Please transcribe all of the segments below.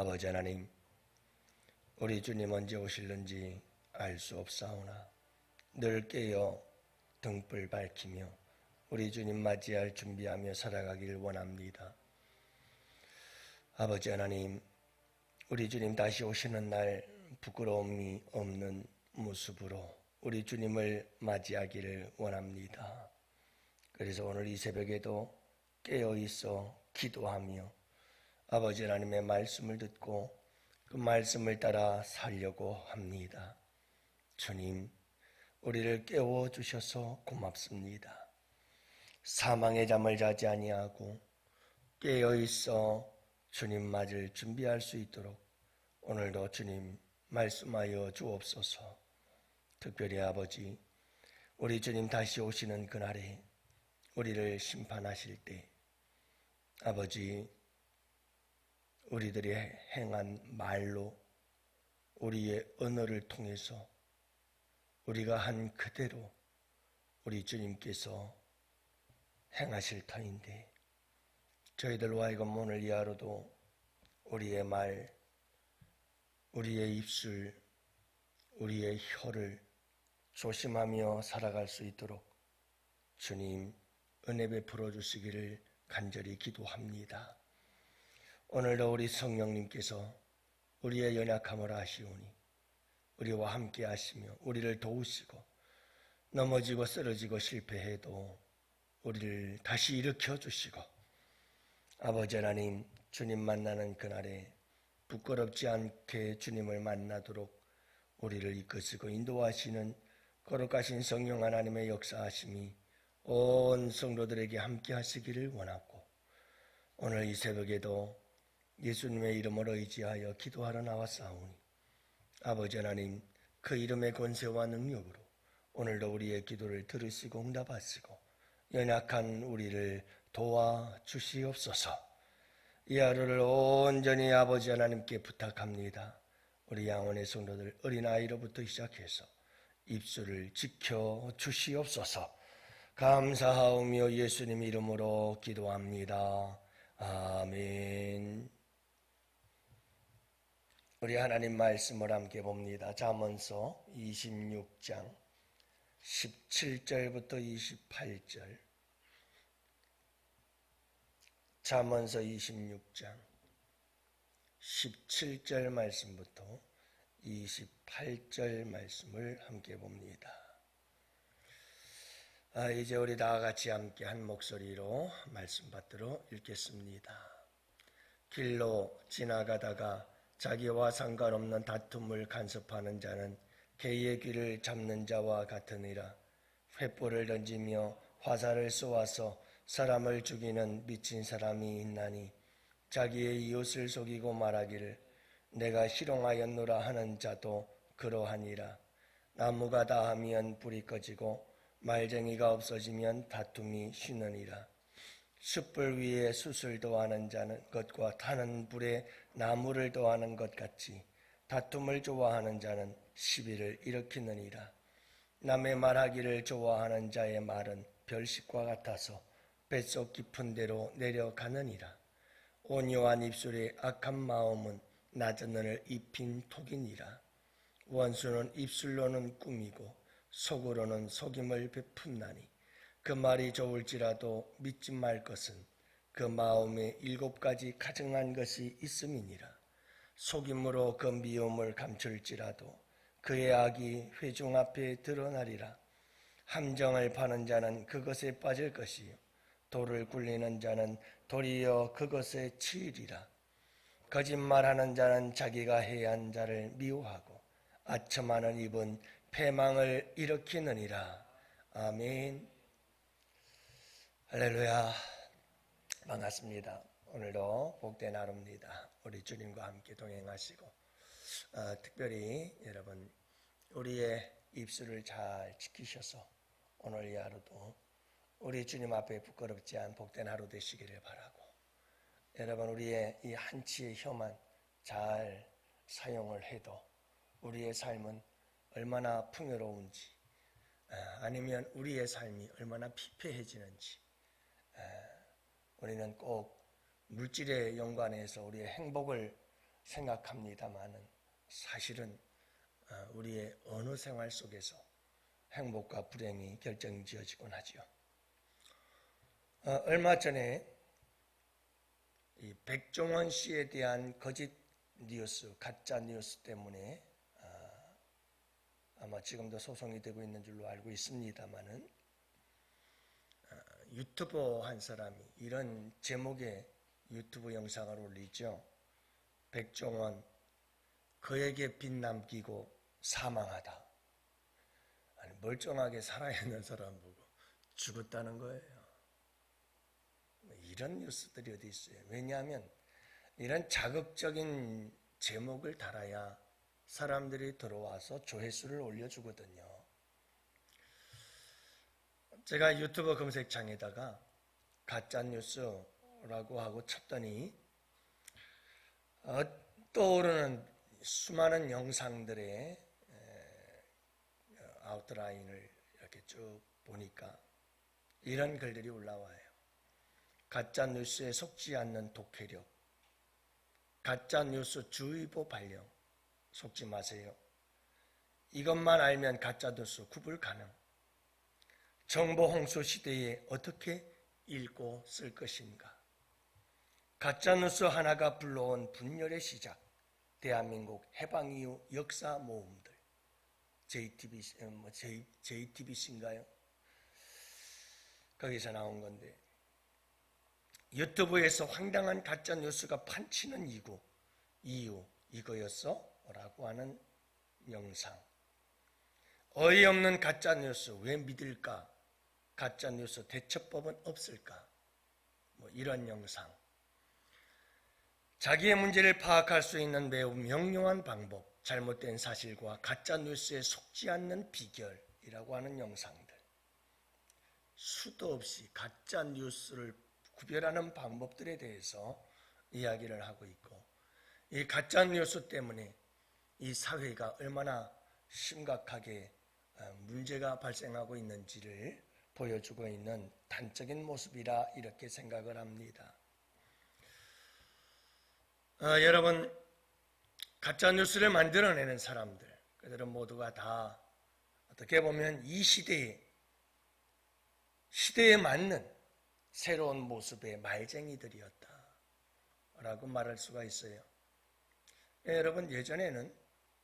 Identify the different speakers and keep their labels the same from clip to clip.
Speaker 1: 아버지 하나님, 우리 주님 언제 오실는지 알 수 없사오나 늘 깨어 등불 밝히며 우리 주님 맞이할 준비하며 살아가길 원합니다. 아버지 하나님, 우리 주님 다시 오시는 날 부끄러움이 없는 모습으로 우리 주님을 맞이하기를 원합니다. 그래서 오늘 이 새벽에도 깨어 있어 기도하며 아버지 하나님의 말씀을 듣고 그 말씀을 따라 살려고 합니다. 주님, 우리를 깨워주셔서 고맙습니다. 사망의 잠을 자지 아니하고 깨어있어 주님 맞을 준비할 수 있도록 오늘도 주님 말씀하여 주옵소서. 특별히 아버지, 우리 주님 다시 오시는 그날에 우리를 심판하실 때 아버지, 우리들이 행한 말로 우리의 언어를 통해서 우리가 한 그대로 우리 주님께서 행하실 터인데 저희들로 하여금 오늘 이 하루도 우리의 말, 우리의 입술, 우리의 혀를 조심하며 살아갈 수 있도록 주님 은혜 베풀어 주시기를 간절히 기도합니다. 오늘도 우리 성령님께서 우리의 연약함을 아시오니 우리와 함께 하시며 우리를 도우시고 넘어지고 쓰러지고 실패해도 우리를 다시 일으켜 주시고 아버지 하나님, 주님 만나는 그날에 부끄럽지 않게 주님을 만나도록 우리를 이끄시고 인도하시는 거룩하신 성령 하나님의 역사하심이 온 성도들에게 함께 하시기를 원하고 오늘 이 새벽에도 예수님의 이름으로 의지하여 기도하러 나왔사오니 아버지 하나님, 그 이름의 권세와 능력으로 오늘도 우리의 기도를 들으시고 응답하시고 연약한 우리를 도와주시옵소서. 이 하루를 온전히 아버지 하나님께 부탁합니다. 우리 양원의 성도들 어린아이로부터 시작해서 입술을 지켜주시옵소서. 감사하오며 예수님 이름으로 기도합니다. 아멘. 우리 하나님 말씀을 함께 봅니다. 잠언서 26장 17절부터 28절. 잠언서 26장 17절 말씀부터 28절 말씀을 함께 봅니다. 이제 우리 다 같이 함께 한 목소리로 말씀 받들어 읽겠습니다. 길로 지나가다가 자기와 상관없는 다툼을 간섭하는 자는 개의 귀를 잡는 자와 같으니라. 횃불을 던지며 화살을 쏘아서 사람을 죽이는 미친 사람이 있나니 자기의 이웃을 속이고 말하기를 내가 희롱하였노라 하는 자도 그러하니라. 나무가 다하면 불이 꺼지고 말쟁이가 없어지면 다툼이 쉬느니라. 숯불 위에 숯을 더하는 자는 것과 타는 불에 나무를 더하는 것 같이 다툼을 좋아하는 자는 시비를 일으키느니라. 남의 말하기를 좋아하는 자의 말은 별식과 같아서 뱃속 깊은 데로 내려가느니라. 온유한 입술의 악한 마음은 낮은 눈을 입힌 톡이니라. 원수는 입술로는 꾸미고 속으로는 속임을 베푼나니 그 말이 좋을지라도 믿지 말 것은 그 마음에 7가지 가증한 것이 있음이니라. 속임으로 그 미움을 감출지라도 그의 악이 회중 앞에 드러나리라. 함정을 파는 자는 그것에 빠질 것이요 돌을 굴리는 자는 도리어 그것에 치이리라. 거짓말하는 자는 자기가 해한 자를 미워하고 아첨하는 입은 패망을 일으키느니라. 아멘. 할렐루야. 반갑습니다. 오늘도 복된 하루입니다. 우리 주님과 함께 동행하시고 특별히 여러분 우리의 입술을 잘 지키셔서 오늘 이 하루도 우리 주님 앞에 부끄럽지 않은 복된 하루 되시기를 바라고 여러분 우리의 이 한치의 혀만 잘 사용을 해도 우리의 삶은 얼마나 풍요로운지 아니면 우리의 삶이 얼마나 피폐해지는지 우리는 꼭 물질에 연관해서 우리의 행복을 생각합니다마는 사실은 우리의 언어 생활 속에서 행복과 불행이 결정지어지곤 하죠. 얼마 전에 이 백종원 씨에 대한 거짓 뉴스, 가짜 뉴스 때문에 아마 지금도 소송이 되고 있는 줄로 알고 있습니다마는 유튜버 한 사람이 이런 제목의 유튜브 영상을 올리죠. 백종원 그에게 빚 남기고 사망하다. 아니, 멀쩡하게 살아있는 사람 보고 죽었다는 거예요. 이런 뉴스들이 어디 있어요. 왜냐하면 이런 자극적인 제목을 달아야 사람들이 들어와서 조회수를 올려주거든요. 제가 유튜브 검색창에다가 가짜뉴스라고 하고 쳤더니 떠오르는 수많은 영상들의 아웃라인을 이렇게 쭉 보니까 이런 글들이 올라와요. 가짜뉴스에 속지 않는 독해력, 가짜뉴스 주의보 발령, 속지 마세요. 이것만 알면 가짜뉴스 구분 가능. 정보 홍수 시대에 어떻게 읽고 쓸 것인가. 가짜뉴스 하나가 불러온 분열의 시작. 대한민국 해방 이후 역사 모험들. JTBC인가요? 거기서 나온 건데 유튜브에서 황당한 가짜뉴스가 판치는 이유 이거였어? 라고 하는 영상. 어이없는 가짜뉴스 왜 믿을까? 가짜뉴스 대처법은 없을까? 이런 영상. 자기의 문제를 파악할 수 있는 매우 명료한 방법, 잘못된 사실과 가짜뉴스에 속지 않는 비결이라고 하는 영상들. 수도 없이 가짜뉴스를 구별하는 방법들에 대해서 이야기를 하고 있고 이 가짜뉴스 때문에 이 사회가 얼마나 심각하게 문제가 발생하고 있는지를 보여주고 있는 단적인 모습이라 이렇게 생각을 합니다. 여러분, 가짜뉴스를 만들어내는 사람들, 그들은 모두가 다 어떻게 보면 이 시대에 맞는 새로운 모습의 말쟁이들이었다 라고 말할 수가 있어요. 여러분, 예전에는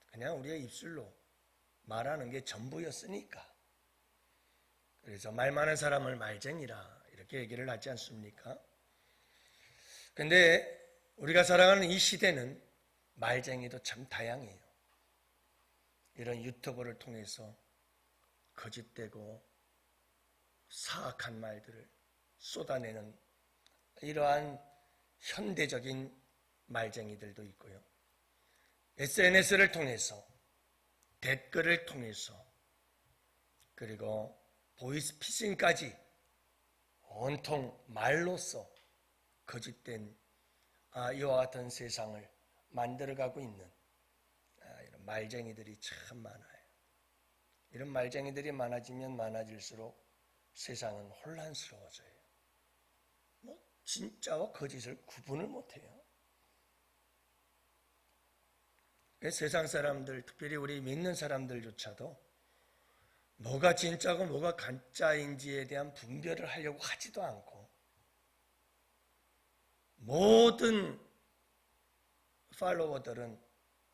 Speaker 1: 그냥 우리의 입술로 말하는 게 전부였으니까 그래서 말 많은 사람을 말쟁이라 이렇게 얘기를 하지 않습니까? 근데 우리가 살아가는 이 시대는 말쟁이도 참 다양해요. 이런 유튜브를 통해서 거짓되고 사악한 말들을 쏟아내는 이러한 현대적인 말쟁이들도 있고요. SNS를 통해서 댓글을 통해서 그리고 보이스피싱까지 온통 말로써 거짓된 이와 같은 세상을 만들어가고 있는 이런 말쟁이들이 참 많아요. 이런 말쟁이들이 많아지면 많아질수록 세상은 혼란스러워져요. 진짜와 거짓을 구분을 못해요. 세상 사람들, 특별히 우리 믿는 사람들조차도 뭐가 진짜고 뭐가 가짜인지에 대한 분별을 하려고 하지도 않고 모든 팔로워들은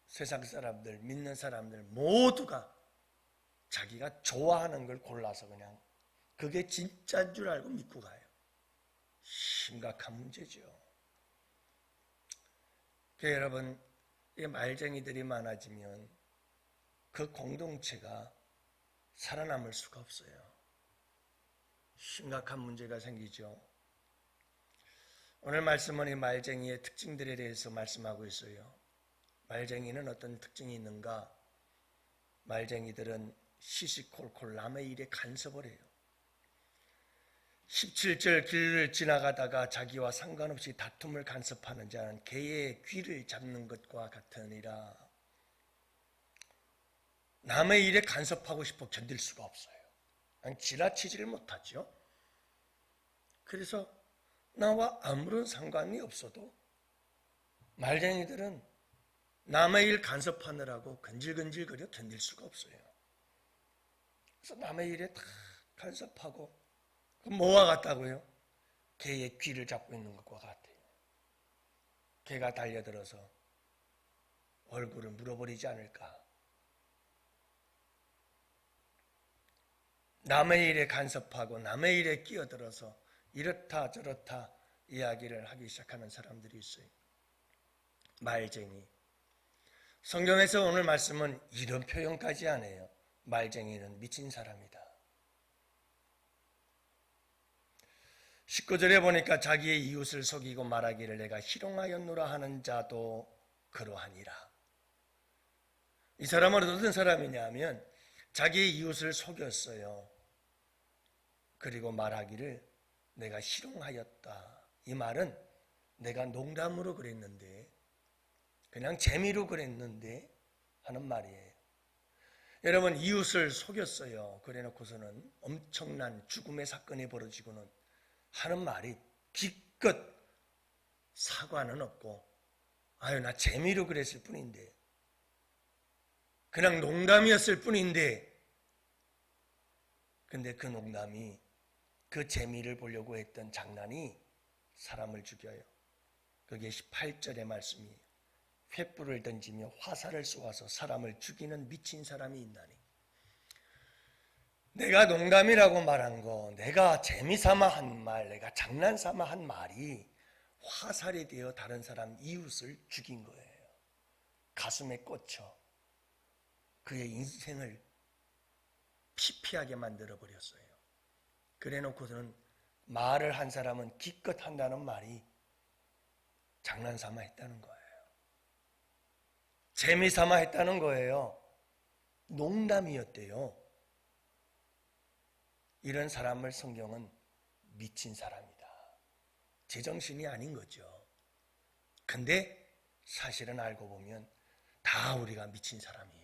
Speaker 1: 세상 사람들, 믿는 사람들 모두가 자기가 좋아하는 걸 골라서 그냥 그게 진짜인 줄 알고 믿고 가요. 심각한 문제죠. 여러분, 이 말쟁이들이 많아지면 그 공동체가 살아남을 수가 없어요. 심각한 문제가 생기죠. 오늘 말씀은 이 말쟁이의 특징들에 대해서 말씀하고 있어요. 말쟁이는 어떤 특징이 있는가? 말쟁이들은 시시콜콜 남의 일에 간섭을 해요. 17절 길을 지나가다가 자기와 상관없이 다툼을 간섭하는 자는 개의 귀를 잡는 것과 같으니라. 남의 일에 간섭하고 싶어 견딜 수가 없어요. 지나치지를 못하죠. 그래서 나와 아무런 상관이 없어도 말쟁이들은 남의 일 간섭하느라고 근질근질거려 견딜 수가 없어요. 그래서 남의 일에 다 간섭하고 뭐와 같다고요? 개의 귀를 잡고 있는 것과 같아요. 개가 달려들어서 얼굴을 물어버리지 않을까. 남의 일에 간섭하고 남의 일에 끼어들어서 이렇다 저렇다 이야기를 하기 시작하는 사람들이 있어요. 말쟁이. 성경에서 오늘 말씀은 이런 표현까지 안 해요. 말쟁이는 미친 사람이다. 19절에 보니까 자기의 이웃을 속이고 말하기를 내가 희롱하였노라 하는 자도 그러하니라. 이 사람은 어떤 사람이냐면 자기의 이웃을 속였어요. 그리고 말하기를 내가 희롱하였다. 이 말은 내가 농담으로 그랬는데 그냥 재미로 그랬는데 하는 말이에요. 여러분, 이웃을 속였어요. 그래 놓고서는 엄청난 죽음의 사건이 벌어지고는 하는 말이 기껏 사과는 없고 아유 나 재미로 그랬을 뿐인데 그냥 농담이었을 뿐인데 근데 그 농담이 그 재미를 보려고 했던 장난이 사람을 죽여요. 그게 18절의 말씀이에요. 횃불을 던지며 화살을 쏘아서 사람을 죽이는 미친 사람이 있나니. 내가 농담이라고 말한 거, 내가 재미삼아 한 말, 내가 장난삼아 한 말이 화살이 되어 다른 사람 이웃을 죽인 거예요. 가슴에 꽂혀 그의 인생을 피피하게 만들어버렸어요. 그래 놓고서는 말을 한 사람은 기껏 한다는 말이 장난삼아 했다는 거예요. 재미삼아 했다는 거예요. 농담이었대요. 이런 사람을 성경은 미친 사람이다. 제정신이 아닌 거죠. 근데 사실은 알고 보면 다 우리가 미친 사람이에요.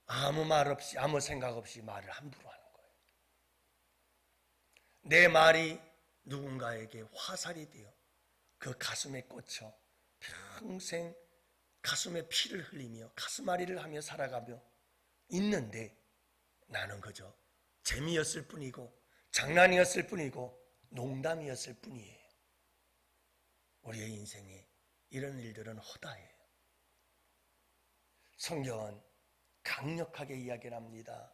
Speaker 1: 아무 말 없이 아무 생각 없이 말을 함부로 하는 거예요. 내 말이 누군가에게 화살이 되어 그 가슴에 꽂혀 평생 가슴에 피를 흘리며 가슴앓이를 하며 살아가며 있는데 나는 그저 재미였을 뿐이고 장난이었을 뿐이고 농담이었을 뿐이에요. 우리의 인생에 이런 일들은 허다해요. 성경은 강력하게 이야기를 합니다.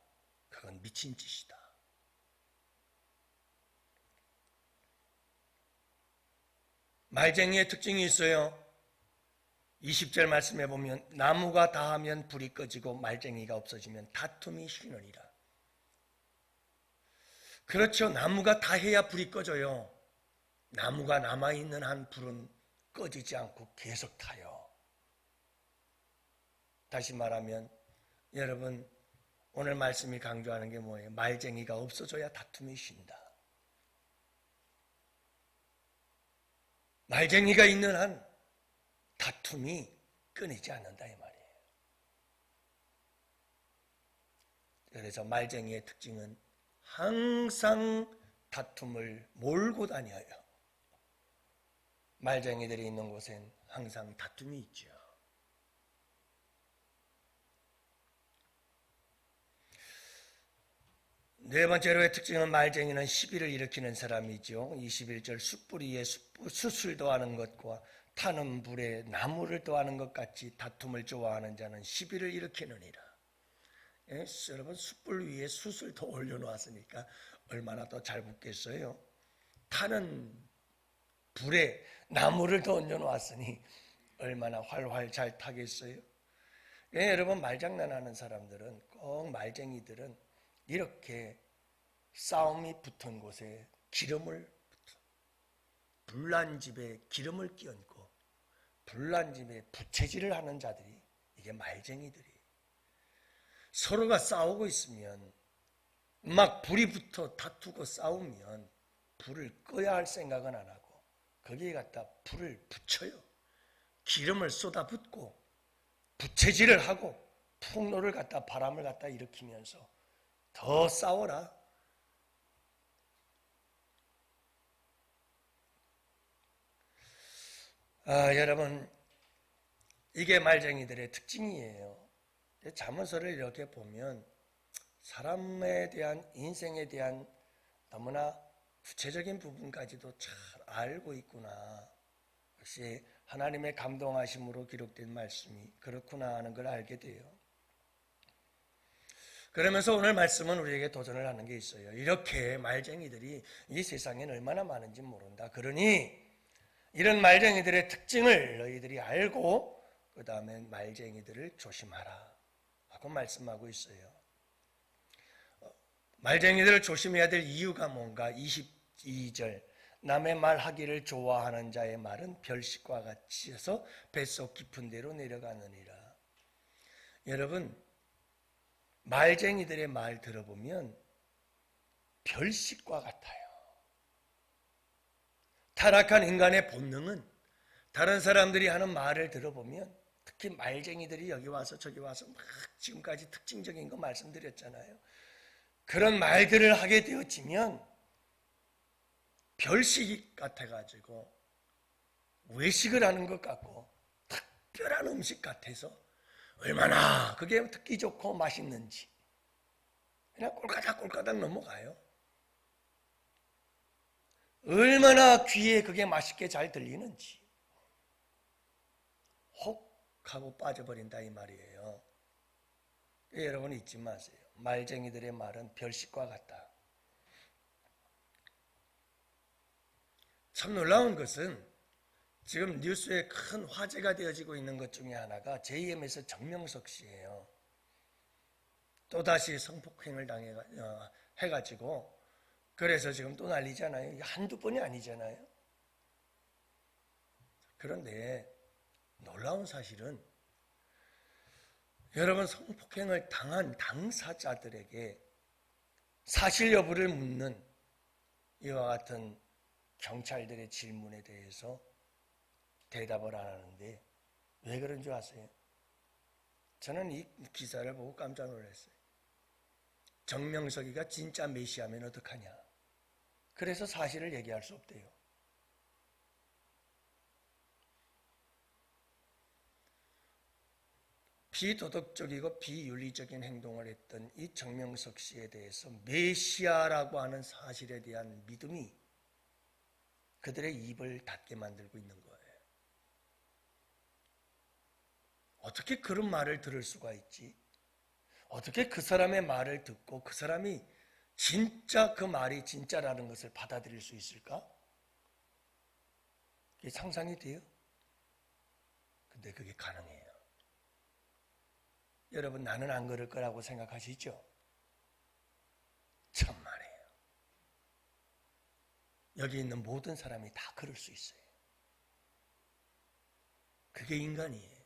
Speaker 1: 그건 미친 짓이다. 말쟁이의 특징이 있어요. 20절 말씀해 보면 나무가 다하면 불이 꺼지고 말쟁이가 없어지면 다툼이 쉬느니라. 그렇죠. 나무가 다해야 불이 꺼져요. 나무가 남아있는 한 불은 꺼지지 않고 계속 타요. 다시 말하면 여러분 오늘 말씀이 강조하는 게 뭐예요? 말쟁이가 없어져야 다툼이 쉰다. 말쟁이가 있는 한 다툼이 끊이지 않는다 이 말이에요. 그래서 말쟁이의 특징은 항상 다툼을 몰고 다녀요. 말쟁이들이 있는 곳엔 항상 다툼이 있죠. 네 번째로의 특징은 말쟁이는 시비를 일으키는 사람이죠. 21절 숯불 위에 숯을 더하는 것과 타는 불에 나무를 더하는 것 같이 다툼을 좋아하는 자는 시비를 일으키느니라. 예? 여러분 숯불 위에 숯을 더 올려놓았으니까 얼마나 더 잘 붙겠어요. 타는 불에 나무를 더 얹어놓았으니 얼마나 활활 잘 타겠어요. 예, 여러분 말장난하는 사람들은 꼭 말쟁이들은 이렇게 싸움이 붙은 곳에 기름을 불난 집에 기름을 끼얹고 불난 집에 부채질을 하는 자들이 이게 말쟁이들이 서로가 싸우고 있으면 막 불이 붙어 다투고 싸우면 불을 꺼야 할 생각은 안 하고 거기에 갖다 불을 붙여요. 기름을 쏟아붓고 부채질을 하고 풍로를 갖다 바람을 갖다 일으키면서 더 싸워라. 여러분, 이게 말쟁이들의 특징이에요. 잠언서를 이렇게 보면 사람에 대한, 인생에 대한 너무나 구체적인 부분까지도 잘 알고 있구나. 역시 하나님의 감동하심으로 기록된 말씀이 그렇구나 하는 걸 알게 돼요. 그러면서 오늘 말씀은 우리에게 도전을 하는 게 있어요. 이렇게 말쟁이들이 이 세상엔 얼마나 많은지 모른다. 그러니 이런 말쟁이들의 특징을 너희들이 알고 그 다음에 말쟁이들을 조심하라 하고 말씀하고 있어요. 말쟁이들을 조심해야 될 이유가 뭔가? 22절, 남의 말하기를 좋아하는 자의 말은 별식과 같이 해서 뱃속 깊은 데로 내려가느니라. 여러분, 말쟁이들의 말 들어보면 별식과 같아요. 타락한 인간의 본능은 다른 사람들이 하는 말을 들어보면, 특히 말쟁이들이 여기 와서 저기 와서 막 지금까지 특징적인 거 말씀드렸잖아요. 그런 말들을 하게 되어지면 별식 같아가지고 외식을 하는 것 같고 특별한 음식 같아서 얼마나 그게 듣기 좋고 맛있는지 그냥 꼴까닥 넘어가요. 얼마나 귀에 그게 맛있게 잘 들리는지 혹 하고 빠져버린다 이 말이에요. 여러분 잊지 마세요. 말쟁이들의 말은 별식과 같다. 참 놀라운 것은 지금 뉴스에 큰 화제가 되어지고 있는 것 중에 하나가 JM에서 정명석 씨예요. 또다시 성폭행을 해가지고 그래서 지금 또 난리잖아요. 한두 번이 아니잖아요. 그런데 놀라운 사실은 여러분, 성폭행을 당한 당사자들에게 사실 여부를 묻는 이와 같은 경찰들의 질문에 대해서 대답을 안 하는데 왜 그런 줄 아세요? 저는 이 기사를 보고 깜짝 놀랐어요. 정명석이가 진짜 메시아면 어떡하냐. 그래서 사실을 얘기할 수 없대요. 비도덕적이고 비윤리적인 행동을 했던 이 정명석 씨에 대해서 메시아라고 하는 사실에 대한 믿음이 그들의 입을 닫게 만들고 있는 거예요. 어떻게 그런 말을 들을 수가 있지? 어떻게 그 사람의 말을 듣고 그 사람이 진짜 그 말이 진짜라는 것을 받아들일 수 있을까? 그게 상상이 돼요? 근데 그게 가능해요. 여러분, 나는 안 그럴 거라고 생각하시죠? 천만에요. 여기 있는 모든 사람이 다 그럴 수 있어요. 그게 인간이에요.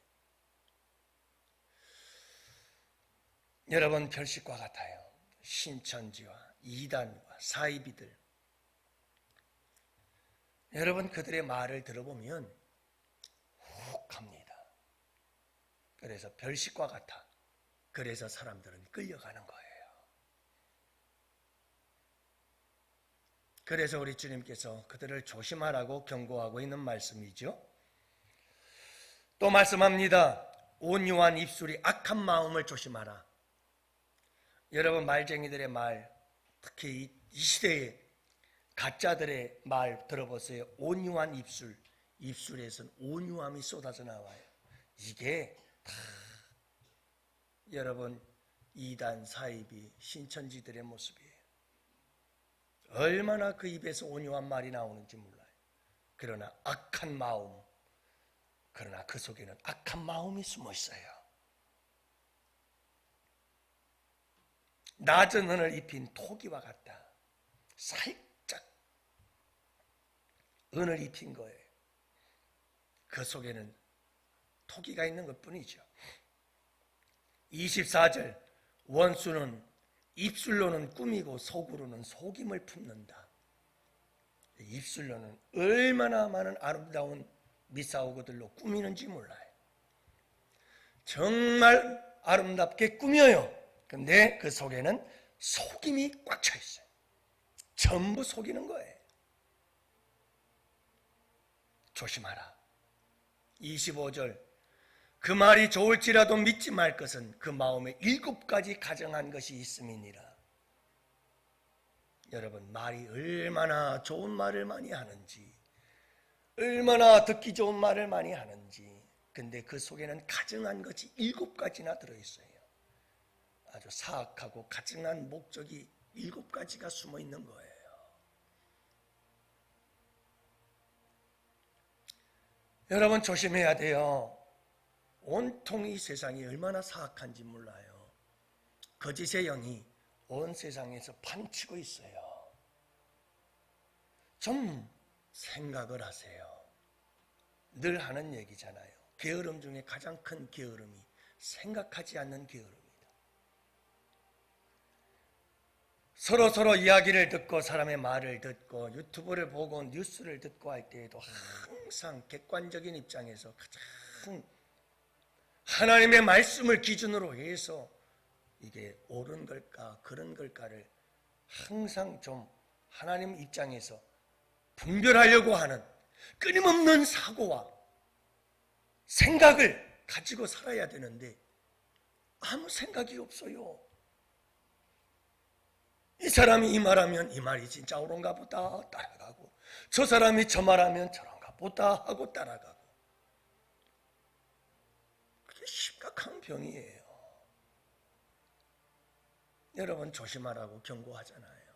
Speaker 1: 여러분, 별식과 같아요. 신천지와 이단과 사이비들. 여러분, 그들의 말을 들어보면 훅 합니다. 그래서 별식과 같아. 그래서 사람들은 끌려가는 거예요. 그래서 우리 주님께서 그들을 조심하라고 경고하고 있는 말씀이죠. 또 말씀합니다. 온유한 입술이 악한 마음을 조심하라. 여러분, 말쟁이들의 말, 특히 이 시대에 가짜들의 말 들어보세요. 온유한 입술, 입술에서는 온유함이 쏟아져 나와요. 이게 다 여러분 이단, 사이비, 신천지들의 모습이에요. 얼마나 그 입에서 온유한 말이 나오는지 몰라요. 그러나 악한 마음, 그러나 그 속에는 악한 마음이 숨어 있어요. 낮은 은을 입힌 토기와 같다. 살짝 은을 입힌 거예요. 그 속에는 토기가 있는 것뿐이죠. 24절, 원수는 입술로는 꾸미고 속으로는 속임을 품는다. 입술로는 얼마나 많은 아름다운 미사오그들로 꾸미는지 몰라요. 정말 아름답게 꾸며요. 근데 그 속에는 속임이 꽉 차 있어요. 전부 속이는 거예요. 조심하라. 25절 그 말이 좋을지라도 믿지 말 것은 그 마음에 7가지 가정한 것이 있음이니라. 여러분, 말이 얼마나 좋은 말을 많이 하는지, 얼마나 듣기 좋은 말을 많이 하는지, 근데 그 속에는 가증한 것이 7가지나 들어있어요. 아주 사악하고 가증한 목적이 7가지가 숨어 있는 거예요. 여러분, 조심해야 돼요. 온통 이 세상이 얼마나 사악한지 몰라요. 거짓의 영이 온 세상에서 판치고 있어요. 좀 생각을 하세요. 늘 하는 얘기잖아요. 게으름 중에 가장 큰 게으름이 생각하지 않는 게으름이다. 서로 이야기를 듣고 사람의 말을 듣고 유튜브를 보고 뉴스를 듣고 할 때에도 항상 객관적인 입장에서 가장 하나님의 말씀을 기준으로 해서 이게 옳은 걸까 그런 걸까를 항상 좀 하나님 입장에서 분별하려고 하는 끊임없는 사고와 생각을 가지고 살아야 되는데 아무 생각이 없어요. 이 사람이 이 말하면 이 말이 진짜 옳은가 보다 따라가고, 저 사람이 저 말하면 저런가 보다 하고 따라가고. 그게 심각한 병이에요. 여러분, 조심하라고 경고하잖아요.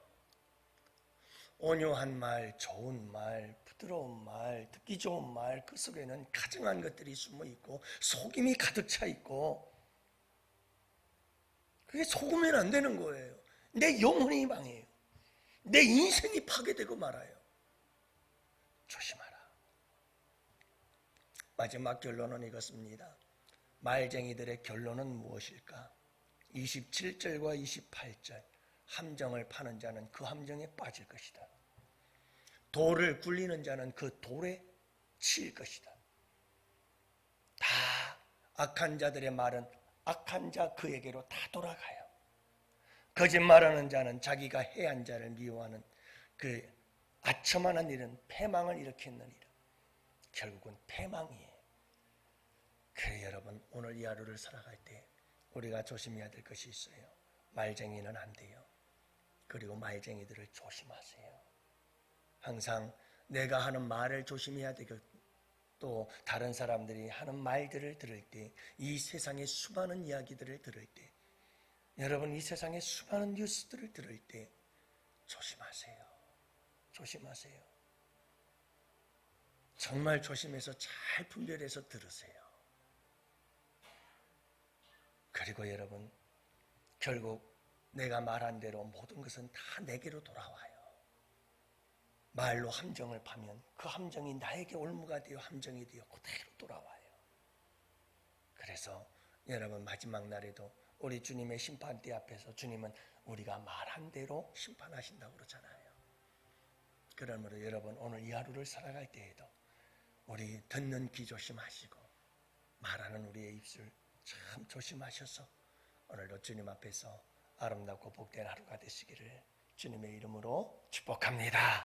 Speaker 1: 온유한 말, 좋은 말, 부드러운 말, 듣기 좋은 말, 그 속에는 가증한 것들이 숨어 있고 속임이 가득 차 있고, 그게 속으면 안 되는 거예요. 내 영혼이 망해요. 내 인생이 파괴되고 말아요. 조심하라. 마지막 결론은 이것입니다. 말쟁이들의 결론은 무엇일까? 27절과 28절. 함정을 파는 자는 그 함정에 빠질 것이다. 돌을 굴리는 자는 그 돌에 치일 것이다. 다 악한 자들의 말은 악한 자 그에게로 다 돌아가요. 거짓말하는 자는 자기가 해한 자를 미워하는 그 아첨하는 일은 패망을 일으켰느니라. 결국은 패망이에요. 그래 여러분, 오늘 이 하루를 살아갈 때 우리가 조심해야 될 것이 있어요. 말쟁이는 안 돼요. 그리고 말쟁이들을 조심하세요. 항상 내가 하는 말을 조심해야 되고, 또 다른 사람들이 하는 말들을 들을 때, 이 세상의 수많은 이야기들을 들을 때, 여러분 이 세상의 수많은 뉴스들을 들을 때 조심하세요. 조심하세요. 정말 조심해서 잘 분별해서 들으세요. 그리고 여러분, 결국 내가 말한 대로 모든 것은 다 내게로 돌아와요. 말로 함정을 파면 그 함정이 나에게 올무가 되어 함정이 되어 그대로 돌아와요. 그래서 여러분, 마지막 날에도 우리 주님의 심판대 앞에서 주님은 우리가 말한 대로 심판하신다고 그러잖아요. 그러므로 여러분, 오늘 이 하루를 살아갈 때에도 우리 듣는 귀 조심하시고 말하는 우리의 입술 참 조심하셔서 오늘도 주님 앞에서 아름답고 복된 하루가 되시기를 주님의 이름으로 축복합니다.